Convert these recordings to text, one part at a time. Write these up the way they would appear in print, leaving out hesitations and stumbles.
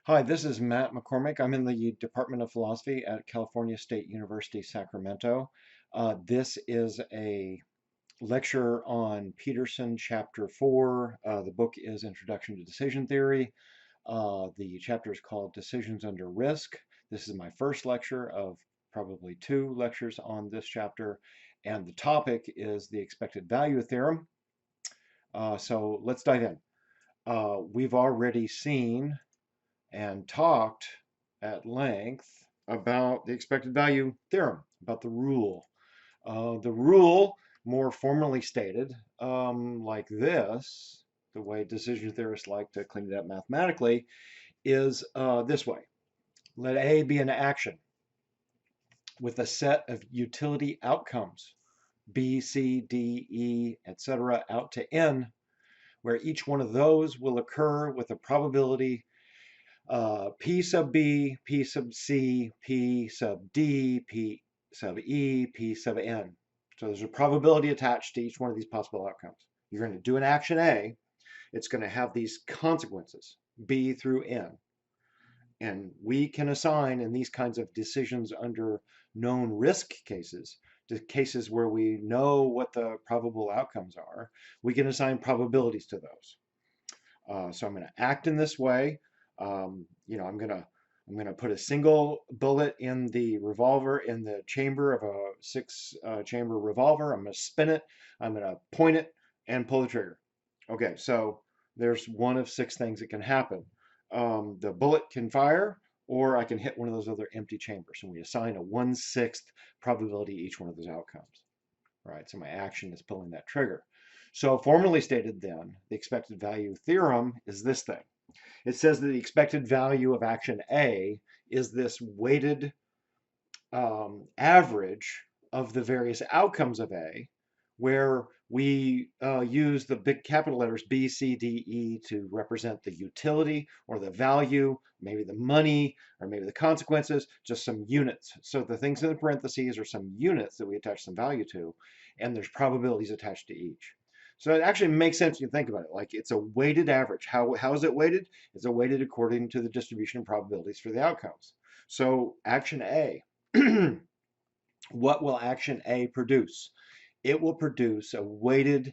Hi, this is Matt McCormick. I'm in the Department of Philosophy at California State University, Sacramento. This is a lecture on Peterson, Chapter 4. The book is Introduction to Decision Theory. The chapter is called Decisions Under Risk. This is my first lecture of probably two lectures on this chapter, and the topic is the expected value theorem. So let's dive in. We've already seen and talked at length about the expected value theorem, about the rule. The rule, more formally stated, like this, the way decision theorists like to clean it up mathematically, is this way. Let A be an action with a set of utility outcomes, B, C, D, E, etc., out to N, where each one of those will occur with a probability P sub B, P sub C, P sub D, P sub E, P sub N. So there's a probability attached to each one of these possible outcomes. You're going to do an action A. It's going to have these consequences, B through N. And we can assign in these kinds of decisions under known risk cases, to cases where we know what the probable outcomes are, we can assign probabilities to those. So I'm going to act in this way. I'm gonna put a single bullet in the revolver in the chamber of a six chamber revolver. I'm gonna spin it. I'm gonna point it and pull the trigger. Okay, so there's one of six things that can happen. The bullet can fire, or I can hit one of those other empty chambers, and we assign a 1/6 probability each one of those outcomes. Right, so my action is pulling that trigger. So formally stated then, the expected value theorem is this thing. It says that the expected value of action A is this weighted average of the various outcomes of A, where we use the big capital letters B, C, D, E to represent the utility or the value, maybe the money, or maybe the consequences, just some units. So the things in the parentheses are some units that we attach some value to, and there's probabilities attached to each. So it actually makes sense when you think about it. Like it's a weighted average. How is it weighted? It's weighted according to the distribution of probabilities for the outcomes. So action A, what will action A produce? It will produce a weighted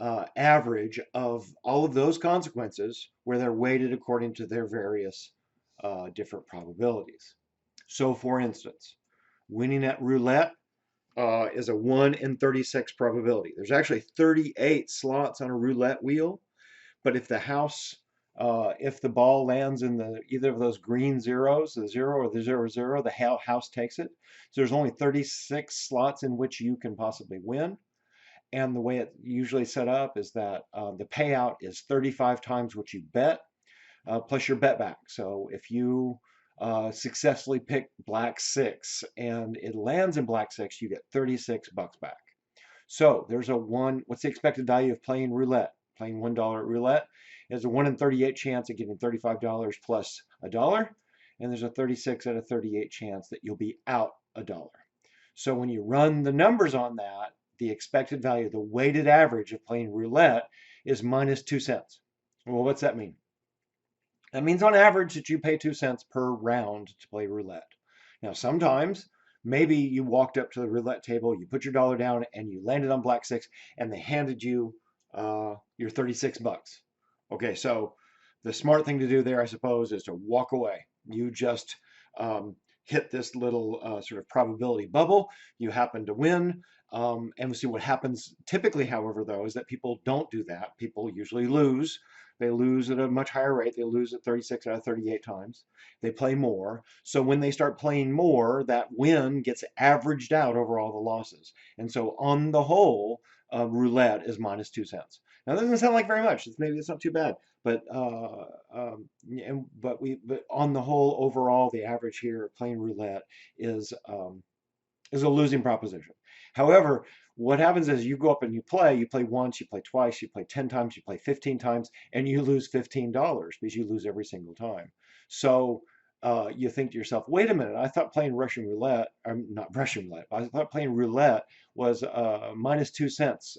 average of all of those consequences where they're weighted according to their various different probabilities. So for instance, winning at roulette is a 1 in 36 probability. There's actually 38 slots on a roulette wheel, but if if the ball lands in either of those green zeros, the 0 or the 0, the house takes it. So there's only 36 slots in which you can possibly win. And the way it usually set up is that the payout is 35 times what you bet, plus your bet back. So if you successfully pick black 6 and it lands in black 6, you get 36 bucks back. So there's what's the expected value of playing roulette? Playing $1 roulette is a 1 in 38 chance of getting $35 plus $1. And there's a 36 out of 38 chance that you'll be out $1. So when you run the numbers on that, the expected value, the weighted average of playing roulette is minus 2 cents. Well, what's that mean? That means on average that you pay 2 cents per round to play roulette. Now, sometimes maybe you walked up to the roulette table, you put your dollar down, and you landed on black 6, and they handed you your 36 bucks. Okay, so the smart thing to do there, I suppose, is to walk away. You just hit this little sort of probability bubble. You happen to win. And we'll see what happens. Typically, however, though, is that people don't do that. People usually lose. They lose at a much higher rate. They lose at 36 out of 38 times. They play more. So when they start playing more, that win gets averaged out over all the losses. And so on the whole, roulette is minus 2 cents. Now, that doesn't sound like very much. Maybe it's not too bad. But but on the whole, overall, the average here playing roulette is a losing proposition. However, what happens is you go up and you play once, you play twice, you play 10 times, you play 15 times, and you lose $15 because you lose every single time. So you think to yourself, wait a minute, I thought playing Russian roulette, not Russian roulette, I thought playing roulette was minus 2 cents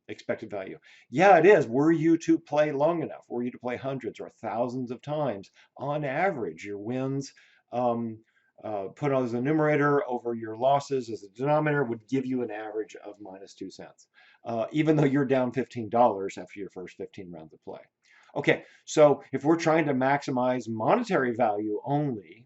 expected value. Yeah, it is. Were you to play long enough, were you to play hundreds or thousands of times, on average, your wins put on as a numerator over your losses as a denominator would give you an average of minus 2 cents, even though you're down $15 after your first 15 rounds of play. Okay, so if we're trying to maximize monetary value only,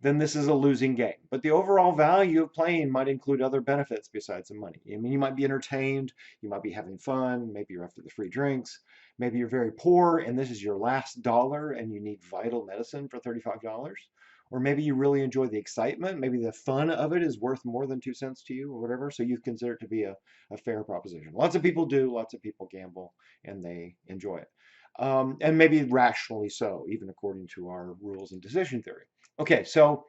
then this is a losing game. But the overall value of playing might include other benefits besides the money. I mean, you might be entertained, you might be having fun, maybe you're after the free drinks, maybe you're very poor and this is your last dollar and you need vital medicine for $35. Or maybe you really enjoy the excitement, maybe the fun of it is worth more than 2 cents to you or whatever, so you consider it to be a fair proposition. Lots of people do, lots of people gamble, and they enjoy it. And maybe rationally so, even according to our rules in decision theory. Okay, so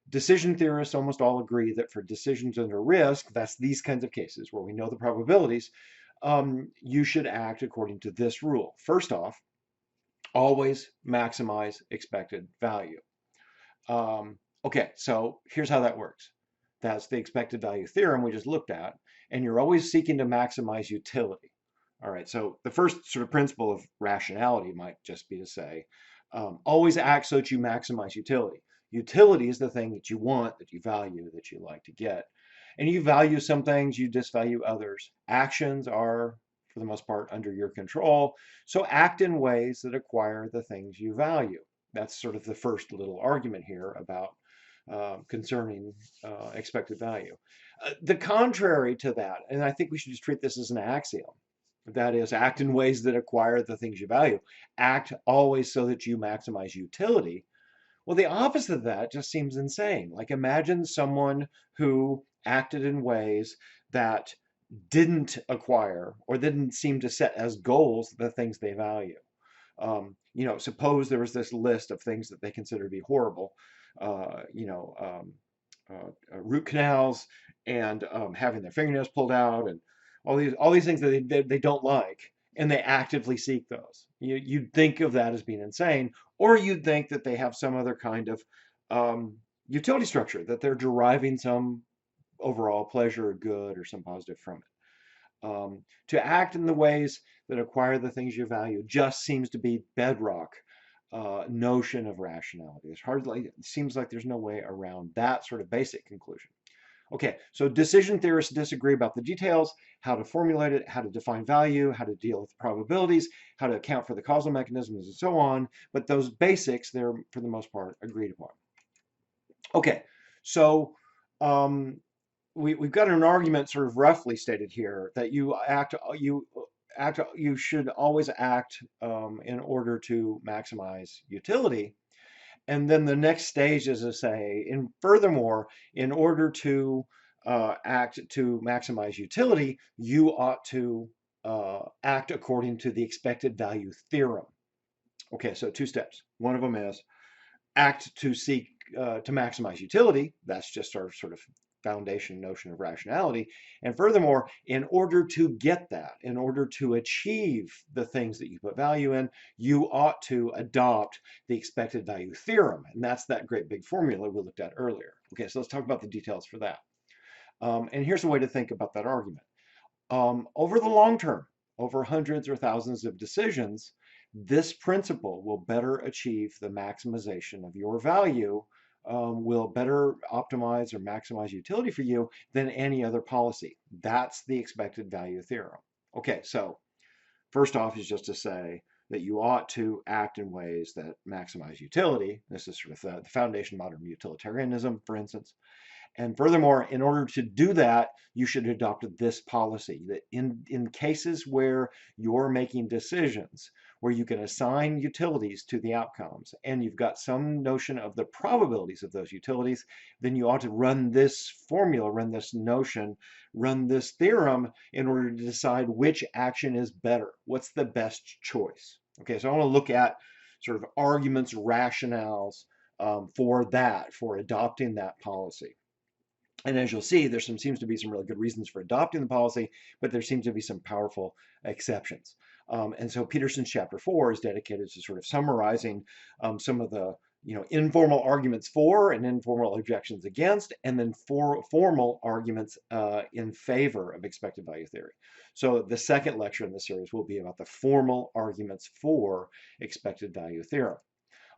decision theorists almost all agree that for decisions under risk, that's these kinds of cases where we know the probabilities, you should act according to this rule. First off, always maximize expected value. Okay, so here's how that works. That's the expected value theorem we just looked at, and you're always seeking to maximize utility. All right, so the first sort of principle of rationality might just be to say, always act so that you maximize utility. Utility is the thing that you want, that you value, that you like to get. And you value some things, you disvalue others. Actions are, for the most part, under your control. So act in ways that acquire the things you value. That's sort of the first little argument here about concerning expected value. The contrary to that, and I think we should just treat this as an axiom, that is, act in ways that acquire the things you value. Act always so that you maximize utility. Well, the opposite of that just seems insane. Like imagine someone who acted in ways that didn't acquire or didn't seem to set as goals the things they value. Suppose there was this list of things that they consider to be horrible, root canals and having their fingernails pulled out and all these things that they don't like, and they actively seek those. You'd think of that as being insane, or you'd think that they have some other kind of utility structure, that they're deriving some overall pleasure or good or some positive from it. To act in the ways that acquire the things you value just seems to be bedrock notion of rationality. It seems like there's no way around that sort of basic conclusion. Okay, so decision theorists disagree about the details, how to formulate it, how to define value, how to deal with probabilities, how to account for the causal mechanisms, and so on. But those basics, they're for the most part agreed upon. Okay, so we've got an argument sort of roughly stated here that you should always act in order to maximize utility. And then the next stage is to say, and furthermore, in order to act to maximize utility, you ought to act according to the expected value theorem. Okay, so 2 steps. One of them is act to seek to maximize utility. That's just our sort of foundation notion of rationality. And furthermore, in order to get that, in order to achieve the things that you put value in, you ought to adopt the expected value theorem. And that's that great big formula we looked at earlier. Okay, so let's talk about the details for that. And here's a way to think about that argument. Over the long term, over hundreds or thousands of decisions, this principle will better achieve the maximization of your value, will better optimize or maximize utility for you than any other policy. That's the expected value theorem. Okay, so first off is just to say that you ought to act in ways that maximize utility. This is sort of the foundation of modern utilitarianism, for instance. And furthermore, in order to do that, you should adopt this policy that in cases where you're making decisions, where you can assign utilities to the outcomes, and you've got some notion of the probabilities of those utilities, then you ought to run this formula, run this notion, run this theorem in order to decide which action is better. What's the best choice? Okay, so I want to look at sort of arguments, rationales for that, for adopting that policy. And as you'll see, there seems to be some really good reasons for adopting the policy, but there seems to be some powerful exceptions. And so Peterson's chapter 4 is dedicated to sort of summarizing some of the informal arguments for and informal objections against, and then formal arguments in favor of expected value theory. So the second lecture in the series will be about the formal arguments for expected value theorem.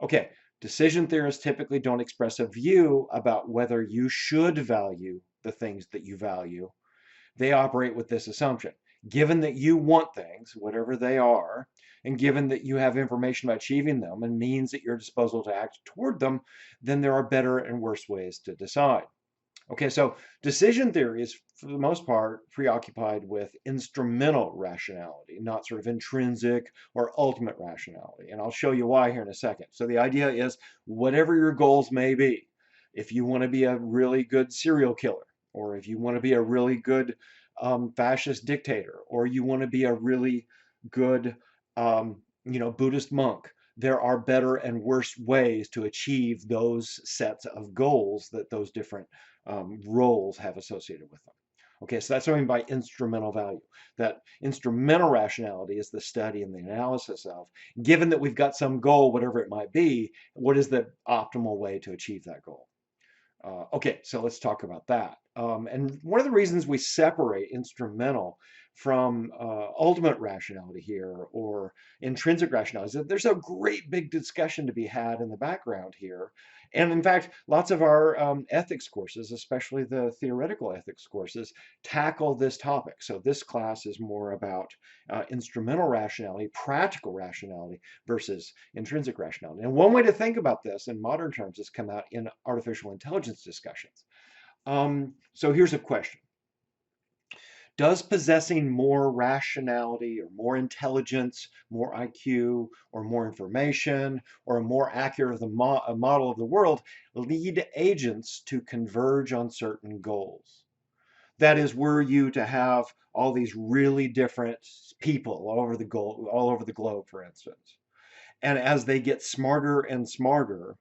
Okay, decision theorists typically don't express a view about whether you should value the things that you value. They operate with this assumption. Given that you want things, whatever they are, and given that you have information about achieving them and means at your disposal to act toward them, then there are better and worse ways to decide. Okay, so decision theory is, for the most part, preoccupied with instrumental rationality, not sort of intrinsic or ultimate rationality. And I'll show you why here in a second. So the idea is, whatever your goals may be, if you want to be a really good serial killer, or if you want to be a really good fascist dictator, or you want to be a really good, Buddhist monk, there are better and worse ways to achieve those sets of goals that those different roles have associated with them. Okay, so that's what I mean by instrumental value. That instrumental rationality is the study and the analysis of, given that we've got some goal, whatever it might be, what is the optimal way to achieve that goal? Okay, so let's talk about that. And one of the reasons we separate instrumental from ultimate rationality here, or intrinsic rationality, is that there's a great big discussion to be had in the background here. And in fact, lots of our ethics courses, especially the theoretical ethics courses, tackle this topic. So this class is more about instrumental rationality, practical rationality versus intrinsic rationality. And one way to think about this in modern terms has come out in artificial intelligence discussions. So here's a question. Does possessing more rationality or more intelligence, more IQ, or more information, or a more accurate model of the world lead agents to converge on certain goals? That is, were you to have all these really different people all over the globe, for instance, and as they get smarter and smarter,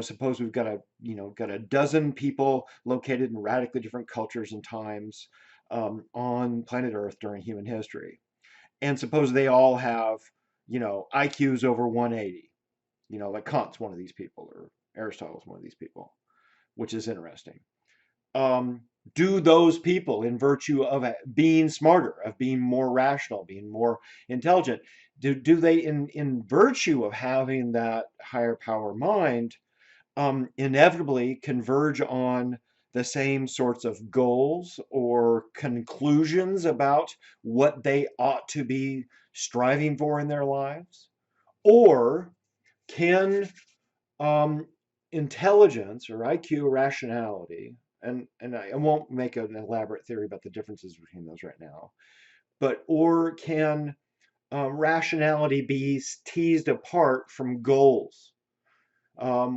suppose we've got a dozen people located in radically different cultures and times on planet Earth during human history, and suppose they all have, IQs over 180, like Kant's one of these people, or Aristotle's one of these people, which is interesting. Do those people, in virtue of being smarter, of being more rational, being more intelligent, do they, in virtue of having that higher power mind, inevitably converge on the same sorts of goals or conclusions about what they ought to be striving for in their lives? Or can intelligence or IQ, rationality, and I won't make an elaborate theory about the differences between those right now, or can rationality be teased apart from goals?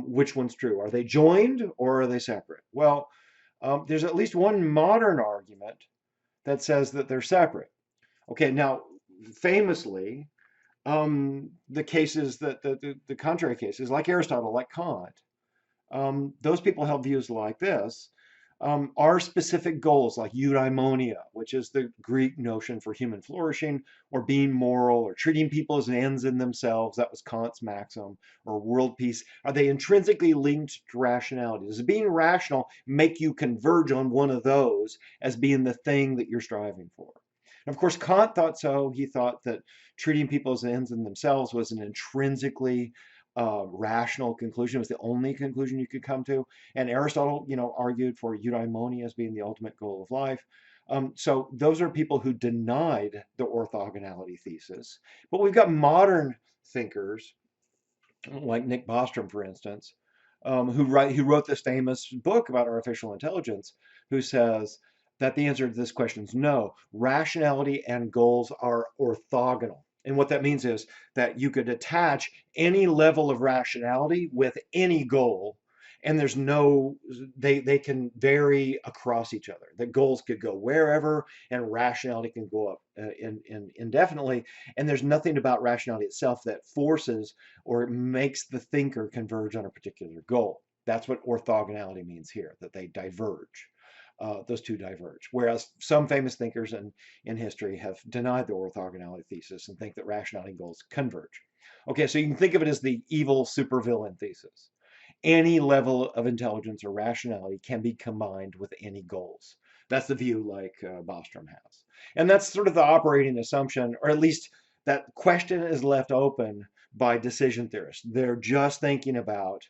Which one's true? Are they joined or are they separate? Well, there's at least one modern argument that says that they're separate. Okay, now famously, the cases that the contrary cases, like Aristotle, like Kant, those people held views like this. Are specific goals like eudaimonia, which is the Greek notion for human flourishing, or being moral, or treating people as ends in themselves, that was Kant's maxim, or world peace, are they intrinsically linked to rationality? Does being rational make you converge on one of those as being the thing that you're striving for? And of course, Kant thought so. He thought that treating people as ends in themselves was an intrinsically rational conclusion. It was the only conclusion you could come to. And Aristotle, argued for eudaimonia as being the ultimate goal of life. So those are people who denied the orthogonality thesis. But we've got modern thinkers, like Nick Bostrom, for instance, who wrote this famous book about artificial intelligence, who says that the answer to this question is no. Rationality and goals are orthogonal. And what that means is that you could attach any level of rationality with any goal, and they can vary across each other. The goals could go wherever, and rationality can go up indefinitely. And there's nothing about rationality itself that forces or makes the thinker converge on a particular goal. That's what orthogonality means here, that they diverge. Those two diverge. Whereas some famous thinkers in history have denied the orthogonality thesis and think that rationality and goals converge. Okay, so you can think of it as the evil supervillain thesis. Any level of intelligence or rationality can be combined with any goals. That's the view like Bostrom has. And that's sort of the operating assumption, or at least that question is left open by decision theorists. They're just thinking about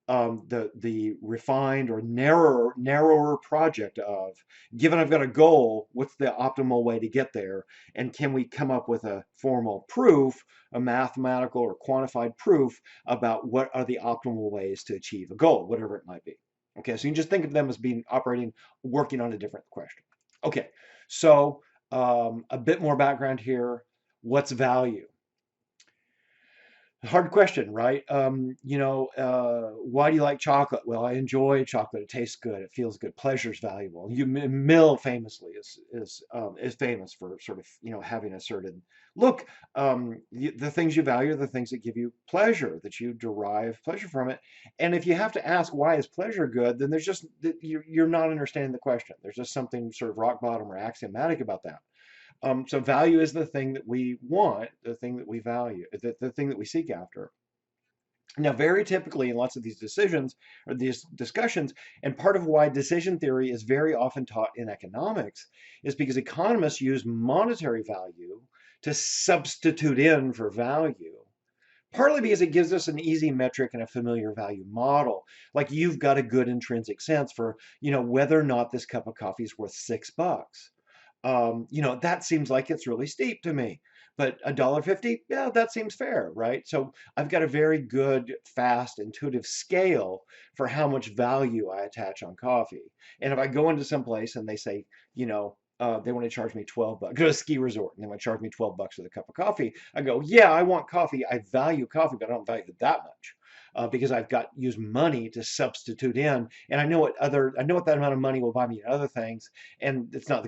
the refined or narrower project of, given I've got a goal, what's the optimal way to get there, and can we come up with a formal proof, a mathematical or quantified proof about what are the optimal ways to achieve a goal, whatever it might be. Okay, so you can just think of them as being operating, working on a different question. Okay, so a bit more background here. What's value? Hard question, right? Why do you like chocolate? Well, I enjoy chocolate. It tastes good. It feels good. Pleasure is valuable. Mill famously is famous for sort of having asserted, look, the things you value are the things that give you pleasure, that you derive pleasure from it. And if you have to ask why is pleasure good, then there's just you're not understanding the question. There's just something sort of rock bottom or axiomatic about that. So value is the thing that we want, the thing that we value, the thing that we seek after. Now, very typically in lots of these decisions or these discussions, and part of why decision theory is very often taught in economics is because economists use monetary value to substitute in for value. Partly because it gives us an easy metric and a familiar value model. Like you've got a good intrinsic sense for, whether or not this cup of coffee is worth $6. That seems like it's really steep to me. But $1.50, yeah, that seems fair, right? So I've got a very good, fast, intuitive scale for how much value I attach on coffee. And if I go into some place and they say, they want to charge me 12 bucks, go to a ski resort and they want to charge me 12 bucks for the cup of coffee. I go, yeah, I want coffee. I value coffee, but I don't value it that much. Because I've got use money to substitute in, and I know what that amount of money will buy me other things, and it's not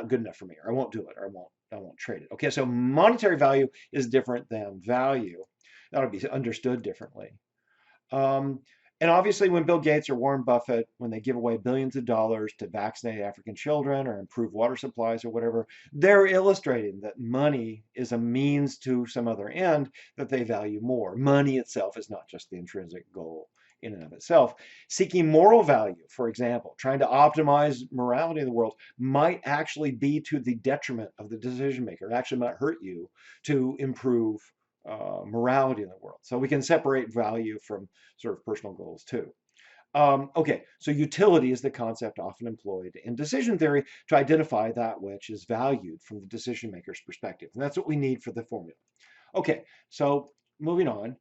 good enough for me, or I won't do it, or I won't trade it. Okay, so monetary value is different than value. That'll be understood differently. Um, and obviously, when Bill Gates or Warren Buffett, when they give away billions of dollars to vaccinate African children or improve water supplies or whatever, they're illustrating that money is a means to some other end that they value more. Money itself is not just the intrinsic goal in and of itself. Seeking moral value, for example, trying to optimize morality in the world might actually be to the detriment of the decision maker. It actually might hurt you to improve morality in the world. So we can separate value from sort of personal goals too. Okay, so utility is the concept often employed in decision theory to identify that which is valued from the decision maker's perspective. And that's what we need for the formula. Okay, so moving on.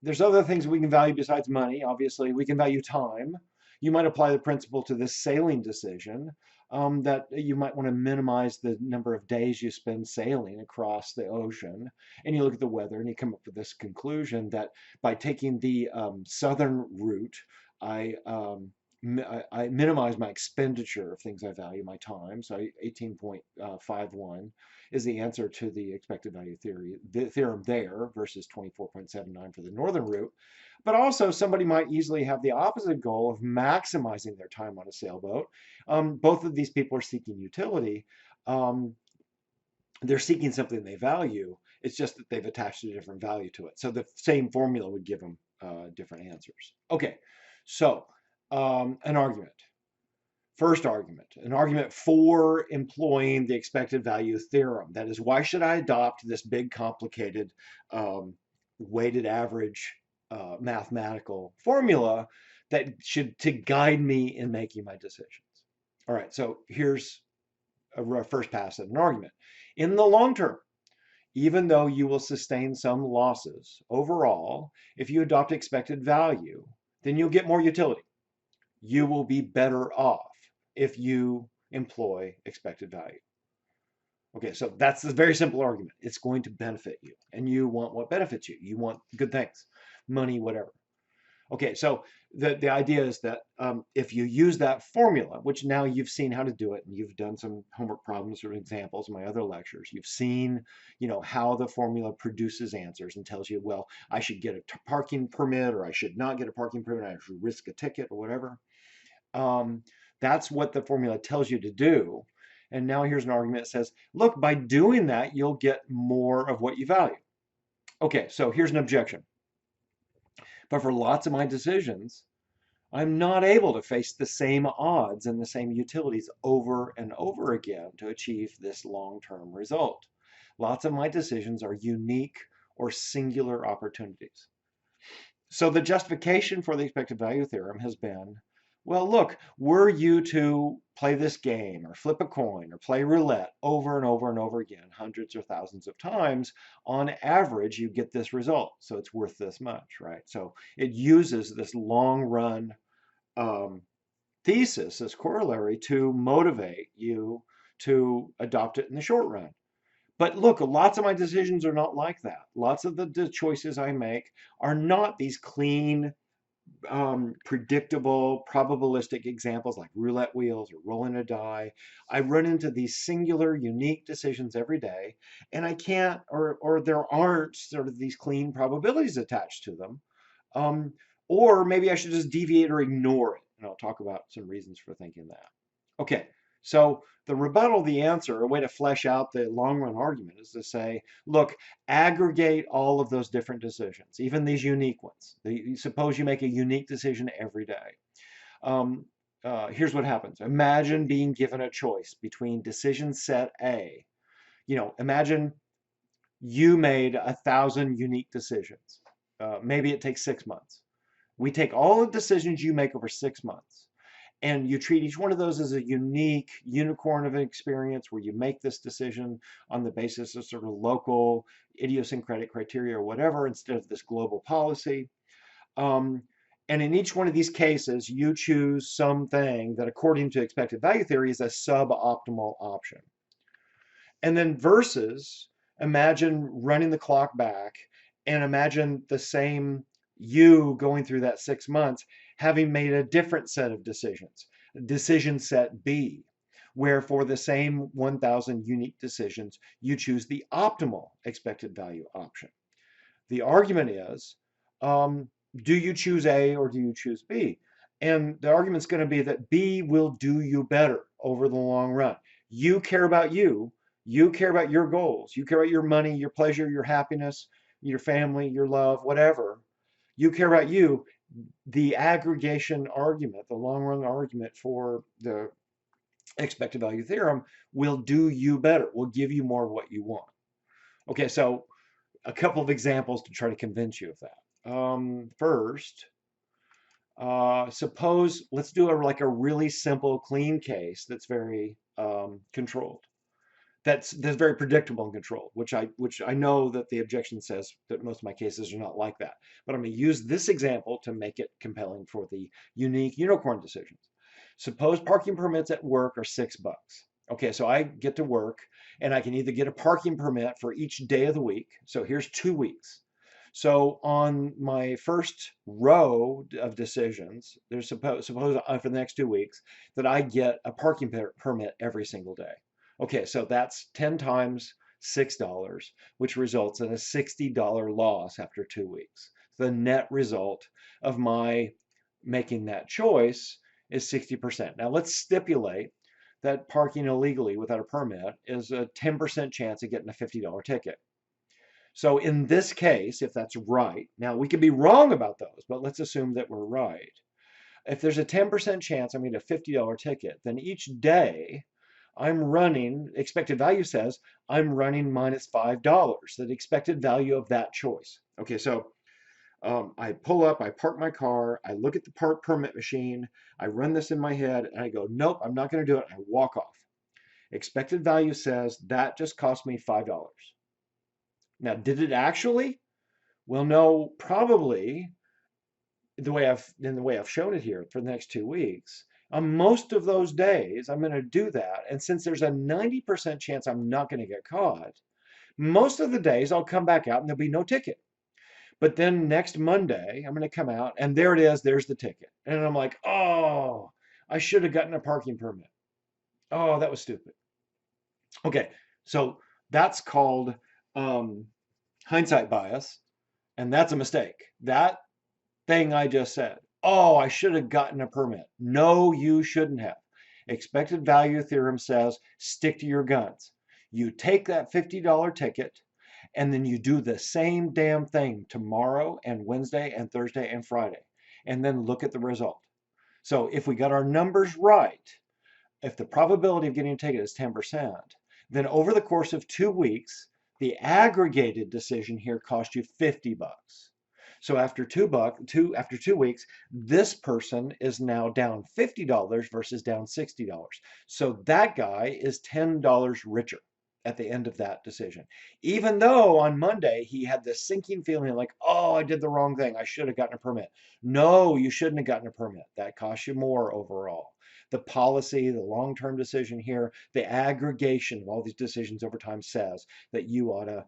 There's other things we can value besides money. Obviously, we can value time. You might apply the principle to this sailing decision, that you might want to minimize the number of days you spend sailing across the ocean. And you look at the weather and you come up with this conclusion that by taking the southern route, I, I minimize my expenditure of things I value, my time. So 18.51 is the answer to the expected value theorem there versus 24.79 for the northern route. But also somebody might easily have the opposite goal of maximizing their time on a sailboat. Both of these people are seeking utility. They're seeking something they value. It's just that they've attached a different value to it. So the same formula would give them different answers. Okay, so an argument. First argument, an argument for employing the expected value theorem. That is, why should I adopt this big, complicated, weighted average mathematical formula that should to guide me in making my decisions? All right, so here's a first pass at an argument. In the long term, even though you will sustain some losses overall, if you adopt expected value, then you'll get more utility. You will be better off if you employ expected value. Okay, so that's a very simple argument. It's going to benefit you, and you want what benefits you. You want good things, money, whatever. Okay, so the idea is that if you use that formula, which now you've seen how to do it, and you've done some homework problems or examples in my other lectures, you've seen, how the formula produces answers and tells you, well, I should get a parking permit, or I should not get a parking permit, I should risk a ticket or whatever. That's what the formula tells you to do. And now here's an argument that says, look, by doing that, you'll get more of what you value. Okay, so here's an objection. But for lots of my decisions, I'm not able to face the same odds and the same utilities over and over again to achieve this long-term result. Lots of my decisions are unique or singular opportunities. So the justification for the expected value theorem has been, well, look, were you to play this game or flip a coin or play roulette over and over and over again, hundreds or thousands of times, on average, you get this result. So it's worth this much, right? So it uses this long run thesis, this corollary, to motivate you to adopt it in the short run. But look, lots of my decisions are not like that. Lots of the choices I make are not these clean, predictable, probabilistic examples like roulette wheels or rolling a die. I run into these singular, unique decisions every day, and I can't, or there aren't sort of these clean probabilities attached to them. Um, or maybe I should just deviate or ignore it. And I'll talk about some reasons for thinking that. Okay, so the rebuttal, the answer, a way to flesh out the long run argument is to say, look, aggregate all of those different decisions, even these unique ones. Suppose you make a unique decision every day. Here's what happens. Imagine being given a choice between decision set A. Imagine you made 1,000 unique decisions. Maybe it takes 6 months. We take all the decisions you make over 6 months, and you treat each one of those as a unique unicorn of an experience where you make this decision on the basis of sort of local idiosyncratic criteria or whatever instead of this global policy. And in each one of these cases, you choose something that, according to expected value theory, is a suboptimal option. And then versus, imagine running the clock back and imagine the same you going through that 6 months having made a different set of decisions, decision set B, where for the same 1,000 unique decisions, you choose the optimal expected value option. The argument is, do you choose A or do you choose B? And the argument's going to be that B will do you better over the long run. You care about you. You care about your goals. You care about your money, your pleasure, your happiness, your family, your love, whatever. You care about you. The aggregation argument, the long run argument for the expected value theorem will do you better, will give you more of what you want. Okay, so a couple of examples to try to convince you of that. First, suppose, let's do like a really simple, clean case that's very controlled. That's very predictable and controlled, which I know that the objection says that most of my cases are not like that. But I'm going to use this example to make it compelling for the unique unicorn decisions. Suppose parking permits at work are $6. Okay, so I get to work and I can either get a parking permit for each day of the week. So here's 2 weeks. So on my first row of decisions, there's suppose for the next 2 weeks that I get a parking permit every single day. Okay, so that's 10 times $6, which results in a $60 loss after 2 weeks. The net result of my making that choice is 60%. Now let's stipulate that parking illegally without a permit is a 10% chance of getting a $50 ticket. So in this case, if that's right, now we could be wrong about those, but let's assume that we're right. If there's a 10% chance I'm going to get a $50 ticket, then each day I'm running, expected value says, I'm running minus $5, the expected value of that choice. Okay, so I pull up, I park my car, I look at the permit machine, I run this in my head, and I go, nope, I'm not going to do it. I walk off. Expected value says that just cost me $5. Now, did it actually? Well, no, probably in the way I've shown it here for the next 2 weeks. On most of those days, I'm going to do that. And since there's a 90% chance I'm not going to get caught, most of the days I'll come back out and there'll be no ticket. But then next Monday, I'm going to come out and there it is, there's the ticket. And I'm like, oh, I should have gotten a parking permit. Oh, that was stupid. Okay, so that's called hindsight bias, and that's a mistake. That thing I just said, oh, I should have gotten a permit. No, you shouldn't have. Expected value theorem says stick to your guns. You take that $50 ticket and then you do the same damn thing tomorrow and Wednesday and Thursday and Friday, and then look at the result. So if we got our numbers right, if the probability of getting a ticket is 10%, then over the course of 2 weeks, the aggregated decision here cost you $50. So after after 2 weeks, this person is now down $50 versus down $60. So that guy is $10 richer at the end of that decision. Even though on Monday he had this sinking feeling like, oh, I did the wrong thing. I should have gotten a permit. No, you shouldn't have gotten a permit. That costs you more overall. The policy, the long-term decision here, the aggregation of all these decisions over time says that you ought to,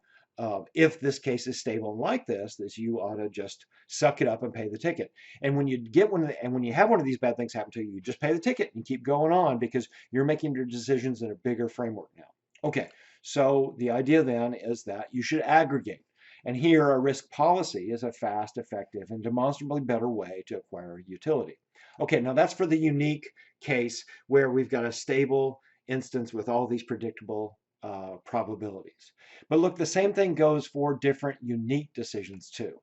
if this case is stable and like this, you ought to just suck it up and pay the ticket. And when you get when you have one of these bad things happen to you, you just pay the ticket and keep going on because you're making your decisions in a bigger framework now. Okay, so the idea then is that you should aggregate. And here, a risk policy is a fast, effective, and demonstrably better way to acquire utility. Okay, now that's for the unique case where we've got a stable instance with all these predictable probabilities. But look, the same thing goes for different unique decisions too.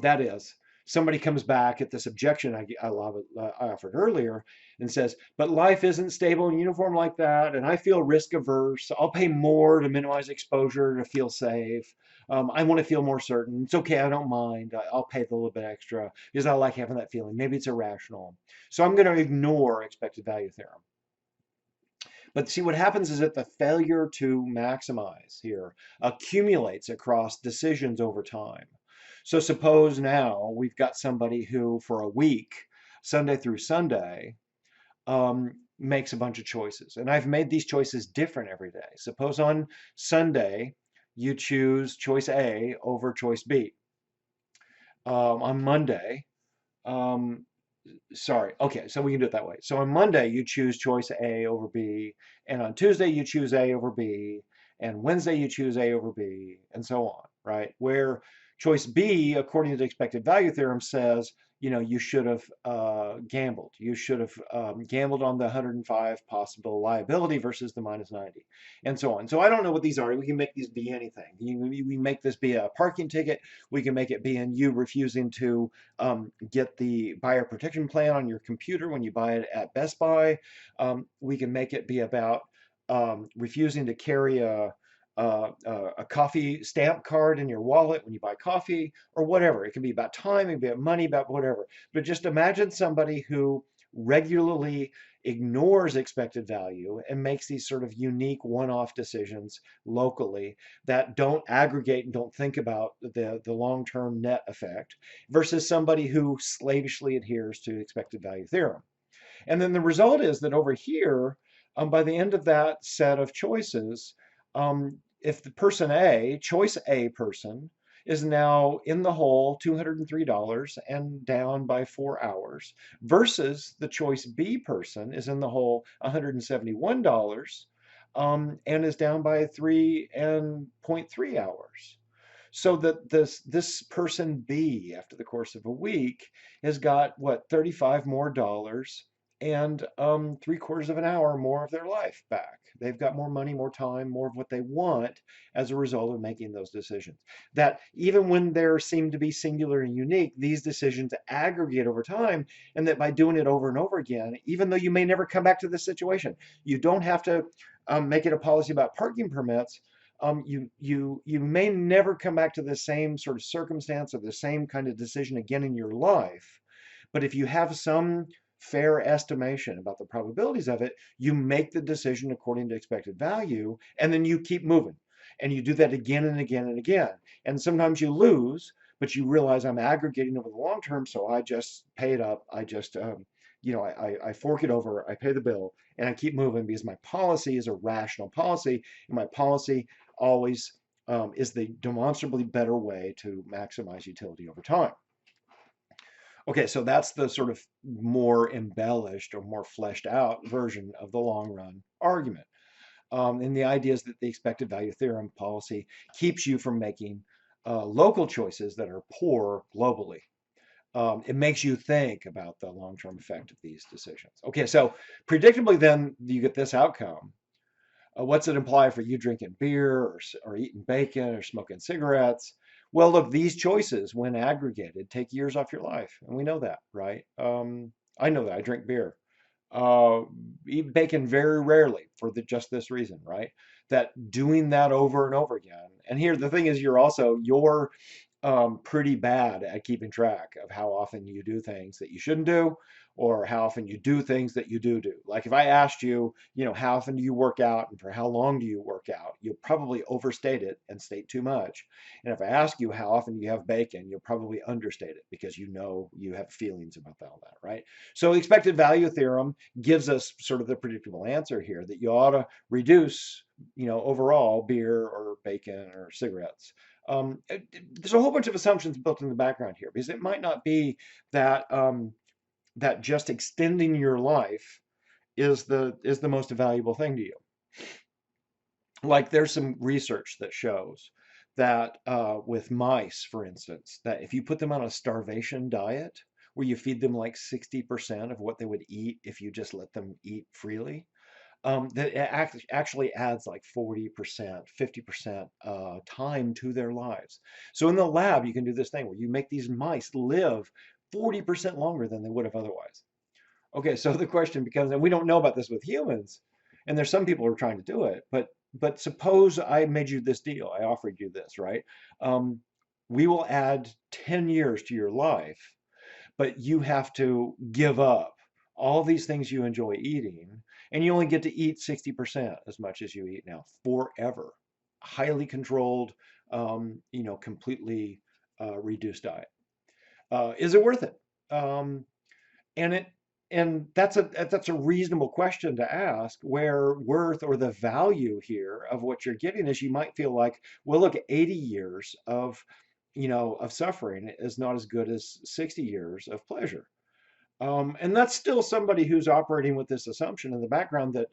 That is, somebody comes back at this objection I offered earlier and says, but life isn't stable and uniform like that, and I feel risk averse. I'll pay more to minimize exposure to feel safe. I want to feel more certain. It's okay, I don't mind. I'll pay the little bit extra because I like having that feeling. Maybe it's irrational. So I'm going to ignore expected value theorem. But see, what happens is that the failure to maximize here accumulates across decisions over time. So suppose now we've got somebody who, for a week, Sunday through Sunday, makes a bunch of choices. And I've made these choices different every day. Suppose on Sunday, you choose choice A over choice B. On Monday, sorry, okay, so we can do it that way. So on Monday, you choose choice A over B, and on Tuesday, you choose A over B, and Wednesday, you choose A over B, and so on, right? Where choice B, according to the expected value theorem, says, you know, you should have gambled. You should have gambled on the 105 possible liability versus the minus 90, and so on. So I don't know what these are. We can make these be anything. We make this be a parking ticket. We can make it be in you refusing to get the buyer protection plan on your computer when you buy it at Best Buy. We can make it be about refusing to carry a coffee stamp card in your wallet when you buy coffee or whatever. It can be about time, it can be about money, about whatever. But just imagine somebody who regularly ignores expected value and makes these sort of unique one-off decisions locally that don't aggregate and don't think about the long-term net effect versus somebody who slavishly adheres to expected value theorem. And then the result is that over here, by the end of that set of choices, if the person A, choice A person, is now in the hole $203 and down by 4 hours versus the choice B person is in the hole $171 and is down by 3.3 hours. So that this person B, after the course of a week, has got what, 35 more dollars and 3/4 of an hour more of their life back. They've got more money, more time, more of what they want as a result of making those decisions. That even when they seem to be singular and unique, these decisions aggregate over time, and that by doing it over and over again, even though you may never come back to this situation, you don't have to make it a policy about parking permits. You may never come back to the same sort of circumstance or the same kind of decision again in your life. But if you have some fair estimation about the probabilities of it, you make the decision according to expected value, and then you keep moving. And you do that again and again and again. And sometimes you lose, but you realize I'm aggregating over the long term, so I just pay it up. I just, I fork it over, I pay the bill, and I keep moving because my policy is a rational policy, and my policy always is the demonstrably better way to maximize utility over time. Okay, so that's the sort of more embellished or more fleshed out version of the long run argument. And the idea is that the expected value theorem policy keeps you from making local choices that are poor globally. It makes you think about the long-term effect of these decisions. Okay, so predictably then you get this outcome. What's it imply for you drinking beer or eating bacon or smoking cigarettes? Well, look, these choices, when aggregated, take years off your life, and we know that, right? I know that. I drink beer. Uh, Eat bacon very rarely for just this reason, right? That doing that over and over again. And here, the thing is, you're pretty bad at keeping track of how often you do things that you shouldn't do, or how often you do things that you do. Like if I asked you, how often do you work out and for how long do you work out, you'll probably overstate it and state too much. And if I ask you how often you have bacon, you'll probably understate it because you have feelings about all that, right? So the expected value theorem gives us sort of the predictable answer here that you ought to reduce, overall beer or bacon or cigarettes. There's a whole bunch of assumptions built in the background here because it might not be that that just extending your life is the most valuable thing to you. Like there's some research that shows that with mice, for instance, that if you put them on a starvation diet where you feed them like 60% of what they would eat if you just let them eat freely, that it actually adds like 40%, 50% time to their lives. So in the lab, you can do this thing where you make these mice live 40% longer than they would have otherwise. Okay, so the question becomes, and we don't know about this with humans, and there's some people who are trying to do it, but suppose I made you this deal, I offered you this, right? Um, we will add 10 years to your life, but you have to give up all these things you enjoy eating, and you only get to eat 60% as much as you eat now forever. Highly controlled, completely reduced diet. Is it worth it? Um, and it and that's a reasonable question to ask, where worth or the value here of what you're getting is. You might feel like, well, look, 80 years of suffering is not as good as 60 years of pleasure. And that's still somebody who's operating with this assumption in the background that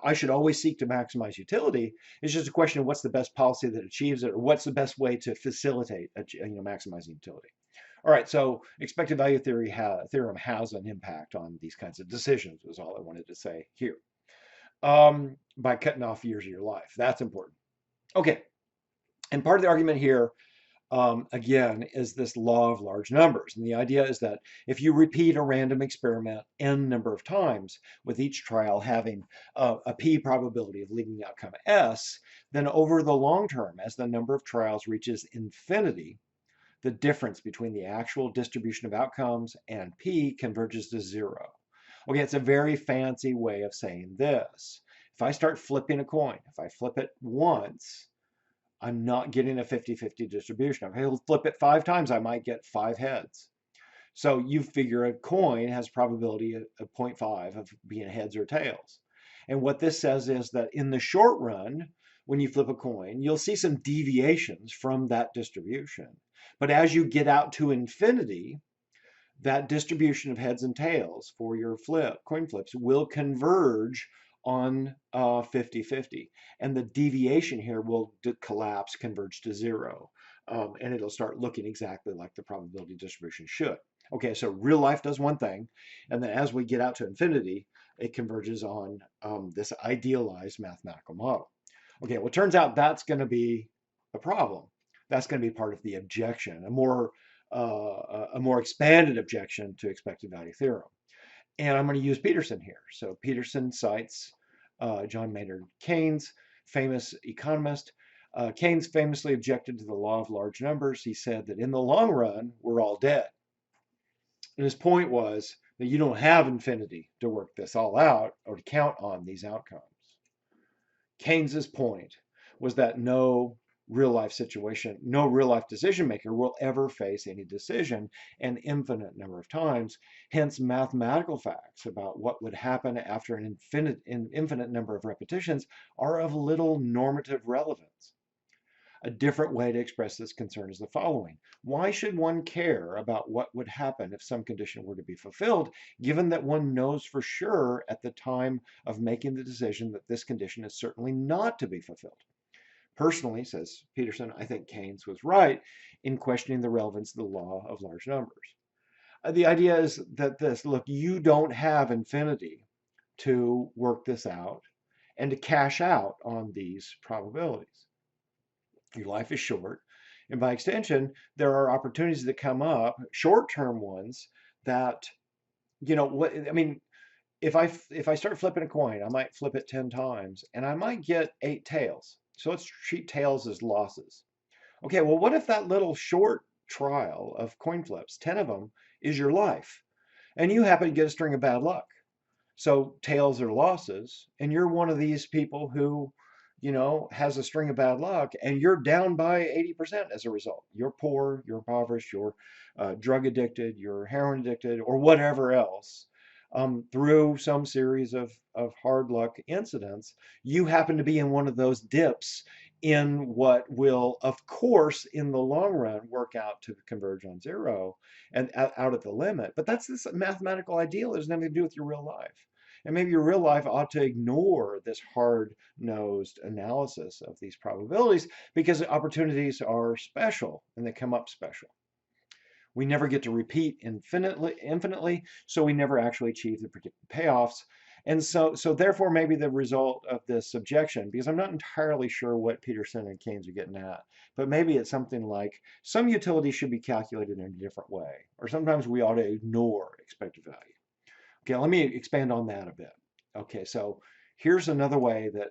I should always seek to maximize utility. It's just a question of what's the best policy that achieves it, or what's the best way to facilitate maximizing utility. All right, so expected value theorem has an impact on these kinds of decisions, was all I wanted to say here. By cutting off years of your life. That's important. Okay, and part of the argument here, again, is this law of large numbers. And the idea is that if you repeat a random experiment n number of times, with each trial having a p probability of leading the outcome s, then over the long term, as the number of trials reaches infinity, the difference between the actual distribution of outcomes and p converges to zero. Okay, it's a very fancy way of saying this. If I start flipping a coin, if I flip it once, I'm not getting a 50-50 distribution. If I flip it 5 times, I might get 5 heads. So you figure a coin has probability of 0.5 of being heads or tails. And what this says is that in the short run, when you flip a coin, you'll see some deviations from that distribution. But as you get out to infinity, that distribution of heads and tails for your coin flips will converge on 50-50. And the deviation here will collapse, converge to zero. And it'll start looking exactly like the probability distribution should. Okay, so real life does one thing, and then as we get out to infinity, it converges on this idealized mathematical model. Okay, well, it turns out that's going to be a problem. That's going to be part of the objection, a more expanded objection to expected value theorem. And I'm going to use Peterson here. So Peterson cites John Maynard Keynes, famous economist. Keynes famously objected to the law of large numbers. He said that in the long run, we're all dead. And his point was that you don't have infinity to work this all out or to count on these outcomes. Keynes's point was that no real life decision maker will ever face any decision an infinite number of times. Hence, mathematical facts about what would happen after an infinite number of repetitions are of little normative relevance. A different way to express this concern is the following. Why should one care about what would happen if some condition were to be fulfilled, given that one knows for sure at the time of making the decision that this condition is certainly not to be fulfilled? Personally, says Peterson, I think Keynes was right in questioning the relevance of the law of large numbers. The idea is that look, you don't have infinity to work this out, and to cash out on these probabilities. Your life is short. And by extension, there are opportunities that come up, short-term ones that, what I mean, if I start flipping a coin, I might flip it 10 times and I might get 8 tails. So let's treat tails as losses. Okay, well, what if that little short trial of coin flips, 10 of them, is your life? And you happen to get a string of bad luck. So tails are losses, and you're one of these people who, has a string of bad luck, and you're down by 80% as a result. You're poor, you're impoverished, you're drug addicted, you're heroin addicted, or whatever else. Through some series of hard luck incidents, you happen to be in one of those dips in what will, of course, in the long run, work out to converge on zero and out at the limit. But that's this mathematical ideal. It has nothing to do with your real life. And maybe your real life ought to ignore this hard-nosed analysis of these probabilities because opportunities are special and they come up special. We never get to repeat infinitely, so we never actually achieve the predicted payoffs. And so therefore, maybe the result of this objection, because I'm not entirely sure what Peterson and Keynes are getting at, but maybe it's something like some utility should be calculated in a different way, or sometimes we ought to ignore expected value. Okay, let me expand on that a bit. Okay, so here's another way that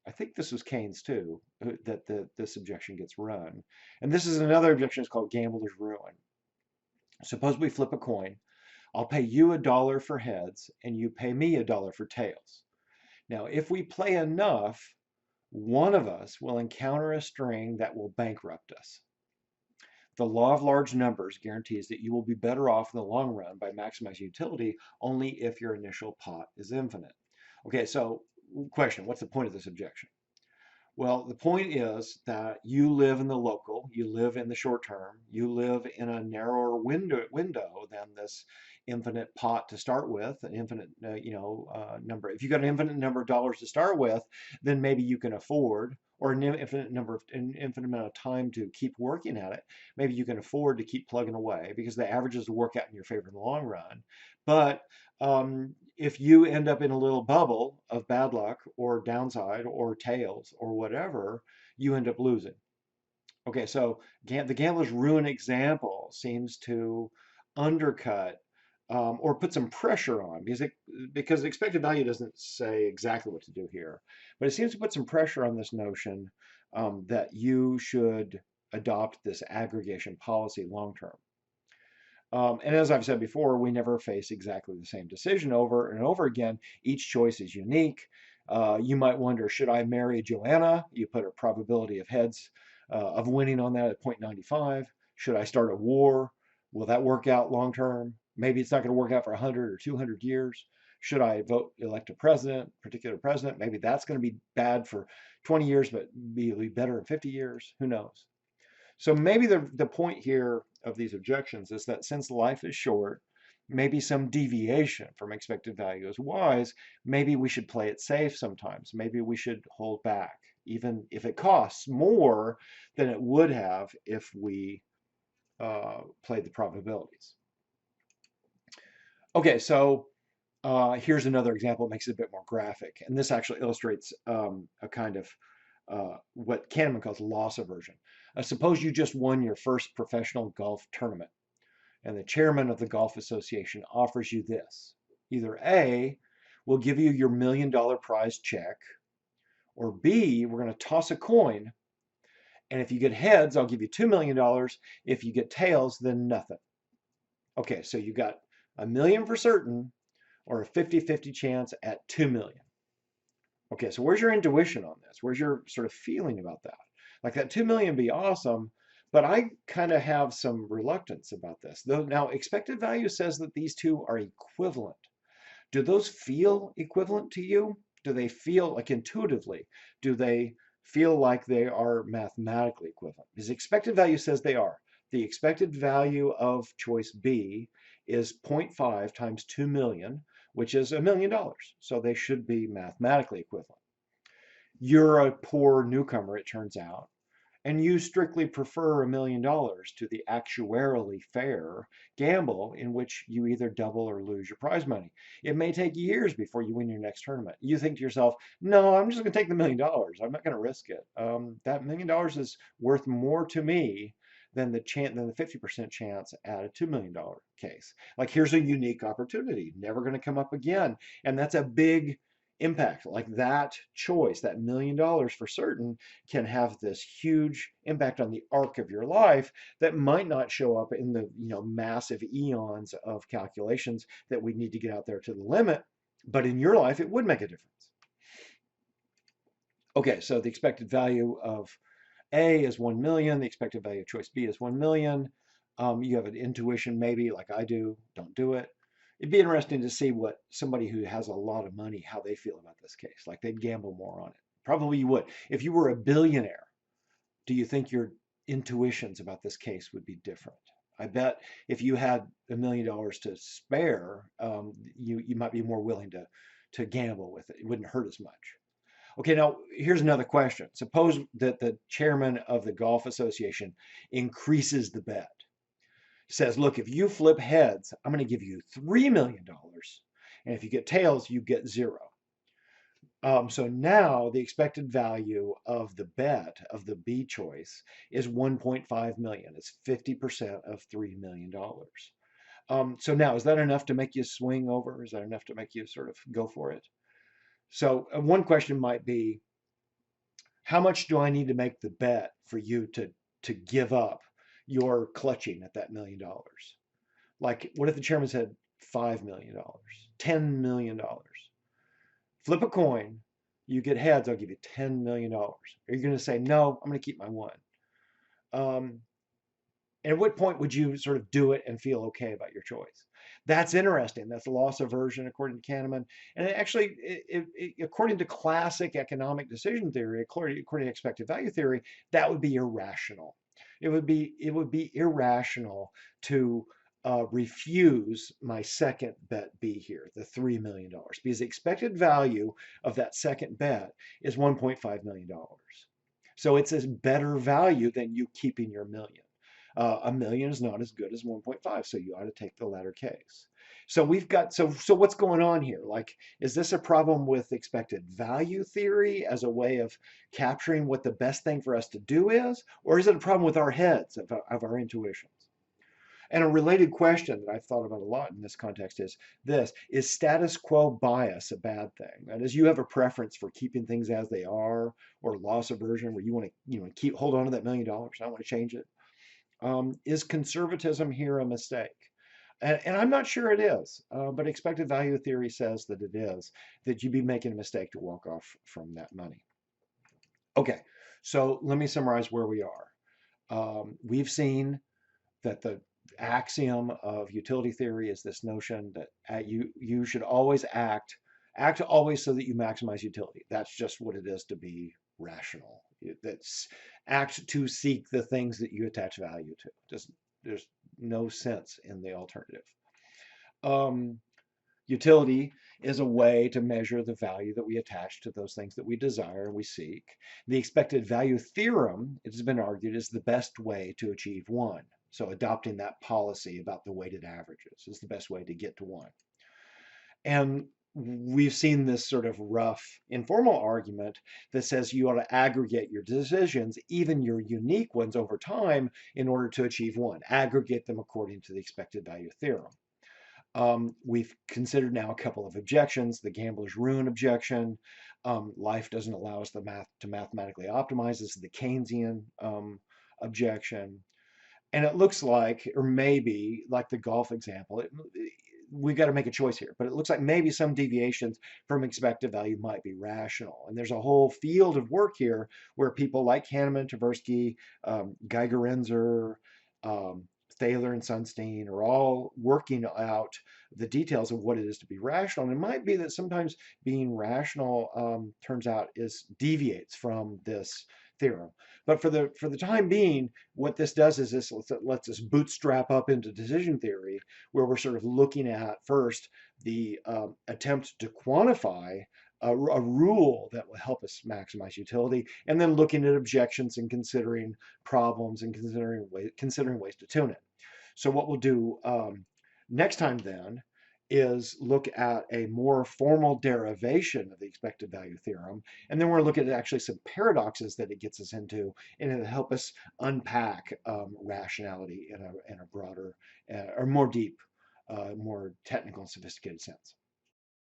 I think this was Keynes too, that this objection gets run. And this is another objection, it's called gambler's ruin. Suppose we flip a coin. I'll pay you $1 for heads, and you pay me $1 for tails. Now, if we play enough, one of us will encounter a string that will bankrupt us. The law of large numbers guarantees that you will be better off in the long run by maximizing utility only if your initial pot is infinite. Okay, so question, what's the point of this objection? Well, the point is that you live in the local, you live in the short term, you live in a narrower window than this infinite pot to start with, an infinite, number. If you got an infinite number of dollars to start with, then maybe you can afford, or an infinite amount of time to keep working at it. Maybe you can afford to keep plugging away because the averages will work out in your favor in the long run. But if you end up in a little bubble of bad luck or downside or tails or whatever, you end up losing. Okay, so the gambler's ruin example seems to undercut or put some pressure on because expected value doesn't say exactly what to do here, but it seems to put some pressure on this notion that you should adopt this aggregation policy long term. And as I've said before, we never face exactly the same decision over and over again. Each choice is unique. You might wonder, should I marry Joanna? You put a probability of heads of winning on that at 0.95. Should I start a war? Will that work out long term? Maybe it's not going to work out for 100 or 200 years. Should I elect a particular president? Maybe that's going to be bad for 20 years, but be better in 50 years. Who knows? So maybe the point here of these objections is that since life is short, maybe some deviation from expected value is wise. Maybe we should play it safe sometimes. Maybe we should hold back, even if it costs more than it would have if we played the probabilities. Okay, so here's another example that makes it a bit more graphic. And this actually illustrates a kind of what Kahneman calls loss aversion. Suppose you just won your first professional golf tournament, and the chairman of the golf association offers you this. Either A, we'll give you your $1 million prize check, or B, we're going to toss a coin, and if you get heads, I'll give you $2 million. If you get tails, then nothing. Okay, so you got $1 million for certain, or a 50-50 chance at $2 million. Okay, so where's your intuition on this? Where's your sort of feeling about that? Like that $2 million would be awesome, but I kind of have some reluctance about this. Though now expected value says that these two are equivalent. Do those feel equivalent to you? Do they feel like intuitively? Do they feel like they are mathematically equivalent? Because expected value says they are. The expected value of choice B is 0.5 times 2 million, which is $1 million. So they should be mathematically equivalent. You're a poor newcomer, it turns out, and you strictly prefer $1 million to the actuarially fair gamble in which you either double or lose your prize money. It may take years before you win your next tournament. You think to yourself, no, I'm just going to take the $1 million. I'm not going to risk it. That $1 million is worth more to me than the 50% chance at a $2 million case. Like, here's a unique opportunity, never going to come up again. And that's a big impact. Like, that choice, that $1 million for certain, can have this huge impact on the arc of your life that might not show up in the massive eons of calculations that we need to get out there to the limit, but in your life it would make a difference. Okay, so the expected value of A is 1 million, the expected value of choice B is 1 million. You have an intuition, maybe, like I do, don't do it. It'd be interesting to see what somebody who has a lot of money, how they feel about this case. Like, they'd gamble more on it. Probably you would. If you were a billionaire, do you think your intuitions about this case would be different? I bet if you had $1 million to spare, you might be more willing to gamble with it. It wouldn't hurt as much. Okay, now here's another question. Suppose that the chairman of the golf association increases the bet. Says, look, if you flip heads, I'm going to give you $3 million. And if you get tails, you get 0. So now the expected value of the bet of the B choice is 1.5 million. It's 50% of $3 million. So now, is that enough to make you swing over? Is that enough to make you sort of go for it? So one question might be, how much do I need to make the bet for you to give up your clutching at that $1 million? Like, what if the chairman said $5 million, $10 million? Flip a coin, you get heads, I'll give you $10 million. Are you going to say, no, I'm going to keep my 1? And at what point would you sort of do it and feel okay about your choice? That's interesting. That's loss aversion, according to Kahneman. And actually, according to classic economic decision theory, according to expected value theory, that would be irrational. It would be irrational to refuse my second bet B here, the $3 million, because the expected value of that second bet is $1.5 million. So it's a better value than you keeping your million. $1 million is not as good as 1.5, so you ought to take the latter case. So we've got, so what's going on here? Like, is this a problem with expected value theory as a way of capturing what the best thing for us to do is? Or is it a problem with our heads, of our intuitions? And a related question that I've thought about a lot in this context is this: is status quo bias a bad thing? That is, you have a preference for keeping things as they are, or loss aversion, where you want to hold on to that $1 million, I don't want to change it. Is conservatism here a mistake? And I'm not sure it is, but expected value theory says that it is, that you'd be making a mistake to walk off from that money. Okay, so let me summarize where we are. We've seen that the axiom of utility theory is this notion that you should always act always so that you maximize utility. That's just what it is to be rational. That's act to seek the things that you attach value to. There's no sense in the alternative. Utility is a way to measure the value that we attach to those things that we desire and we seek. The expected value theorem, it has been argued, is the best way to achieve 1. So adopting that policy about the weighted averages is the best way to get to 1. And we've seen this sort of rough, informal argument that says you ought to aggregate your decisions, even your unique ones, over time in order to achieve 1. Aggregate them according to the expected value theorem. We've considered now a couple of objections. The gambler's ruin objection. Life doesn't allow us to mathematically optimize. This is the Keynesian objection. And it looks like, or maybe like the golf example, we've got to make a choice here, but it looks like maybe some deviations from expected value might be rational. And there's a whole field of work here where people like Kahneman, Tversky, Geiger-Renzer, Thaler and Sunstein are all working out the details of what it is to be rational. And it might be that sometimes being rational turns out deviates from this theorem. But for the time being, what this does is this lets us bootstrap up into decision theory, where we're sort of looking at first the attempt to quantify a rule that will help us maximize utility, and then looking at objections and considering problems and considering ways to tune it. So what we'll do next time then is look at a more formal derivation of the expected value theorem, and then we're looking at actually some paradoxes that it gets us into, and it'll help us unpack rationality in a broader or more deep, more technical and sophisticated sense.